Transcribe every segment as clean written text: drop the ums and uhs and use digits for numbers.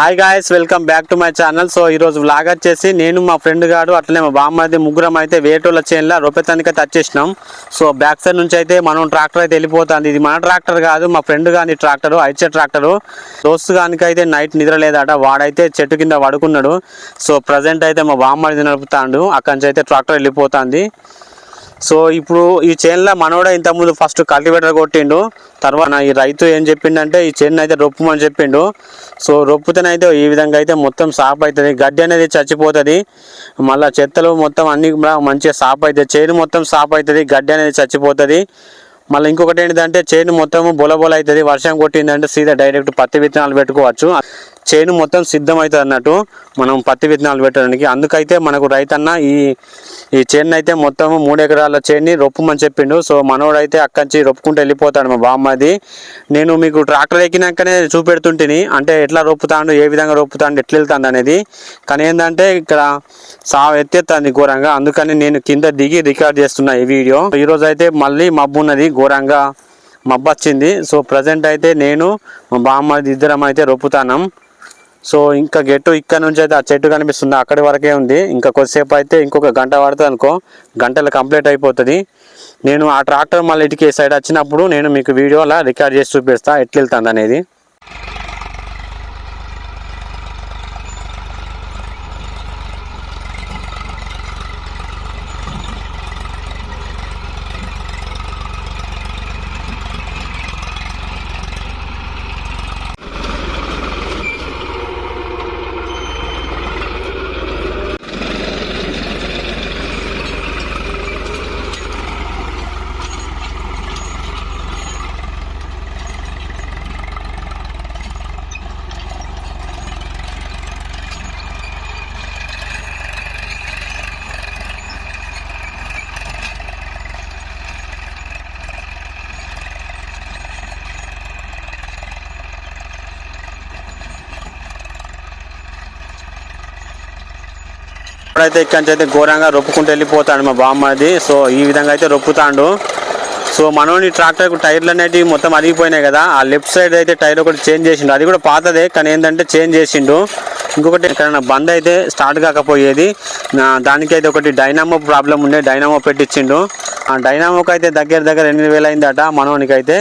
Hi guys, welcome back to my channel. So ఈరోజు vlog వచ్చేసి నేను మా ఫ్రెండ్ గాడు అట్లనే మా బామ్మది ముగ్గురం అయితే వేటోళ్ళ చేనులో రొప్పెతానికి అయితే వచ్చేసినాం. సో బ్యాక్ సైడ్ నుంచి అయితే మనం ట్రాక్టర్ అయితే వెళ్ళిపోతుంది. ఇది మన ట్రాక్టర్ కాదు, మా ఫ్రెండ్ గాని ట్రాక్టర్, ఐచే ట్రాక్టర్. దోస్తు గానికి అయితే నైట్ నిద్ర లేదట, వాడైతే చెట్టు కింద పడుకున్నాడు. సో ప్రజెంట్ అయితే మా బామ్మది నడుపుతాడు, అక్కడి నుంచి అయితే ట్రాక్టర్ వెళ్ళిపోతుంది. సో ఇప్పుడు ఈ చేనులో మనోడే ఇంతకుముందు ఫస్ట్ కల్టివేటర్ కొట్టిండు. తర్వాత ఈ రైతు ఏం చెప్పిండంటే ఈ చేను అయితే రొప్పమని చెప్పిండు. సో రొప్పుతేనైతే ఈ విధంగా అయితే మొత్తం సాఫ్ అవుతుంది, గడ్డి అనేది చచ్చిపోతుంది, మళ్ళీ చెత్తలు మొత్తం అన్ని మంచిగా సాఫ్ అవుతుంది, చేను మొత్తం సాఫ్ అవుతుంది, గడ్డి అనేది చచ్చిపోతుంది. మళ్ళీ ఇంకొకటి ఏంటంటే చేను మొత్తం బొలబొల అవుతుంది. వర్షం కొట్టిందంటే సీదా డైరెక్ట్ పత్తి విత్తనాలు పెట్టుకోవచ్చు. చేను మొత్తం సిద్ధమవుతుంది అన్నట్టు మనం పత్తి విత్తనాలు పెట్టడానికి. అందుకైతే మనకు రైతన్న ఈ చేను అయితే మొత్తం 3 ఎకరాల చేన్ని రొప్పమని చెప్పిండు. సో మనోడైతే అక్కడి నుంచి రొప్పుకుంటూ వెళ్ళిపోతాడు మా బామ్మది. నేను మీకు ట్రాక్టర్ ఎక్కినాకనే చూపెడుతుంటిని, అంటే ఎట్లా రొప్పుతాడు, ఏ విధంగా రొప్పుతాడు, ఎట్లా వెళ్తాడు అనేది. కానీ ఏంటంటే ఇక్కడ ఎత్తేస్తుంది ఘోరంగా, అందుకని నేను కింద దిగి రికార్డ్ చేస్తున్నా ఈ వీడియో. ఈరోజు అయితే మళ్ళీ మబ్బు ఉన్నది, ఘోరంగా మబ్బు వచ్చింది. సో ప్రజెంట్ అయితే నేను మా బామ్మది ఇద్దరం అయితే రొప్పుతాను. సో ఇంకా గెట్టు ఇక్కడ నుంచి అయితే ఆ చెట్టు కనిపిస్తుంది, అక్కడి వరకే ఉంది. ఇంకా కొద్దిసేపు అయితే ఇంకొక గంట పడుతుంది అనుకో, గంటలో కంప్లీట్ అయిపోతుంది. నేను ఆ ట్రాక్టర్ మళ్ళీ ఇటుకి సైడ్ వచ్చినప్పుడు నేను మీకు వీడియోలో రికార్డ్ చేసి చూపిస్తా ఎట్లా వెళ్తుంది అనేది. అయితే ఇక్కడి నుంచి అయితే ఘోరంగా రొప్పుకుంటూ వెళ్ళిపోతాడు మా బామ్మది. సో ఈ విధంగా అయితే రొప్పుతాడు. సో మనోని ట్రాక్టర్కు టైర్లు అనేవి మొత్తం అరిగిపోయినాయి కదా, ఆ లెఫ్ట్ సైడ్ అయితే టైర్ ఒకటి చేంజ్ చేసిండు, అది కూడా పాతదే కానీ ఏంటంటే చేంజ్ చేసిండు. ఇంకొకటి ఇక్కడ బంద్ అయితే స్టార్ట్ కాకపోయేది, దానికి అయితే ఒకటి డైనామో ప్రాబ్లం ఉండే, డైనామో పెట్టించిండు. ఆ డైనామోకి అయితే దగ్గర 8,000 అయిందట. మనోనికి అయితే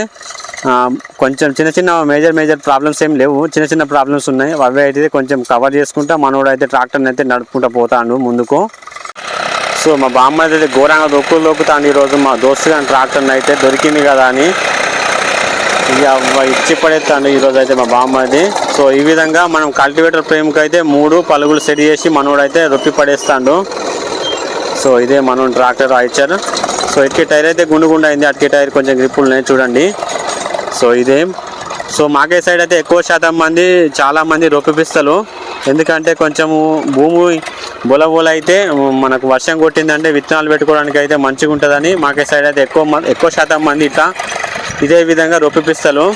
కొంచెం చిన్న మేజర్ ప్రాబ్లమ్స్ ఏం లేవు, చిన్న ప్రాబ్లమ్స్ ఉన్నాయి. అవి అయితే కొంచెం కవర్ చేసుకుంటా మనోడు అయితే ట్రాక్టర్ని అయితే నడుపుకుంటూ పోతాడు ముందుకు. సో మా బామ్మ అయితే ఘోరంగా దొక్కుతాడు ఈరోజు. మా దోస్తు కానీ ట్రాక్టర్ని అయితే దొరికింది కదా అని ఇక ఇచ్చి పడేస్తాడు ఈరోజు అయితే మా బామ్మది. సో ఈ విధంగా మనం కల్టివేటర్ ఫ్రేమ్కి అయితే 3 పలుగులు సెట్ చేసి మనోడు అయితే రొప్పి పడేస్తాడు. సో ఇదే మనోడు ట్రాక్టర్ ఐచర్. సో ఇటుకి టైర్ అయితే గుండు అయింది, అటుకి టైర్ కొంచెం గ్రిప్పులు ఉన్నాయి చూడండి. సో ఇదే. సో మాకే సైడ్ అయితే ఎక్కువ శాతం మంది చాలామంది రొప్పిపిస్తారు, ఎందుకంటే కొంచెము భూమి బొల అయితే మనకు వర్షం కొట్టిందంటే విత్తనాలు పెట్టుకోవడానికి అయితే మంచిగా ఉంటుందని మాకే సైడ్ అయితే ఎక్కువ శాతం మంది ఇట్లా ఇదే విధంగా రొప్పిపిస్తారు.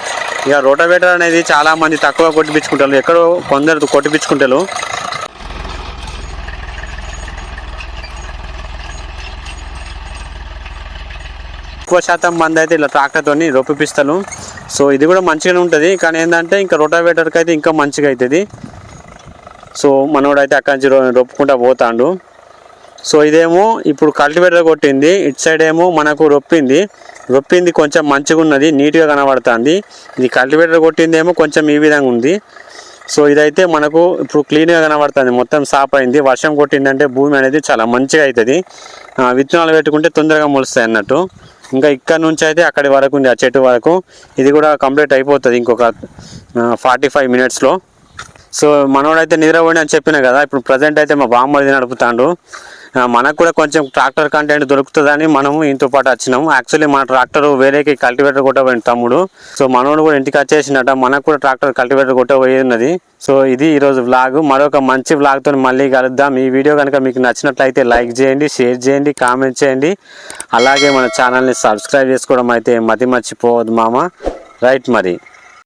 ఇక రోటవేటర్ అనేది చాలామంది తక్కువ కొట్టిపించుకుంటారు, ఎక్కడో కొందరు కొట్టిపించుకుంటారు. ఎక్కువ శాతం మంది అయితే ఇలా ట్రాక్టర్తో రొప్పిపిస్తారు. సో ఇది కూడా మంచిగానే ఉంటుంది, కానీ ఏంటంటే ఇంకా రోటావేటర్కి అయితే ఇంకా మంచిగా అవుతుంది. సో మనోడైతే అక్కడి నుంచి రొప్పుకుంటా పోతాడు. సో ఇదేమో ఇప్పుడు కల్టివేటర్ కొట్టింది, ఇటు సైడ్ ఏమో మనకు రొప్పింది కొంచెం మంచిగా ఉన్నది, నీట్గా కనబడుతుంది. ఇది కల్టివేటర్ కొట్టింది ఏమో కొంచెం ఈ విధంగా ఉంది. సో ఇదైతే మనకు ఇప్పుడు క్లీన్గా కనబడుతుంది, మొత్తం సాఫ్ అయింది. వర్షం కొట్టిందంటే భూమి అనేది చాలా మంచిగా అవుతుంది, విత్తనాలు పెట్టుకుంటే తొందరగా మొలుస్తాయి అన్నట్టు. ఇంకా ఇక్కడ నుంచి అయితే అక్కడి వరకు ఉంది, ఆ చెట్టు వరకు. ఇది కూడా కంప్లీట్ అయిపోతుంది ఇంకొక 45 మినిట్స్లో. సో మనోడైతే నిద్రపోయి అని చెప్పిన కదా, ఇప్పుడు ప్రజెంట్ అయితే మా బామ్మది నడుపుతాడు. మనకు కూడా కొంచెం ట్రాక్టర్ కంటెంట్ దొరుకుతుందని మనము ఇంతో పాటు వచ్చినాము. యాక్చువల్లీ మన ట్రాక్టర్ వేరేకి కల్టివేటర్ కొట్టబోయింది తమ్ముడు. సో మనోడు కూడా ఇంటికి వచ్చేసినట్ట, మనకు కూడా ట్రాక్టర్ కల్టివేటర్ కొట్టబోయి ఉన్నది. సో ఇది ఈరోజు వ్లాగ్. మరొక మంచి వ్లాగ్తో మళ్ళీ కలుద్దాం. ఈ వీడియో కనుక మీకు నచ్చినట్లయితే లైక్ చేయండి, షేర్ చేయండి, కామెంట్ చేయండి. అలాగే మన ఛానల్ని సబ్స్క్రైబ్ చేసుకోవడం అయితే మర్చిపోవద్దు మామ. రైట్ మరి.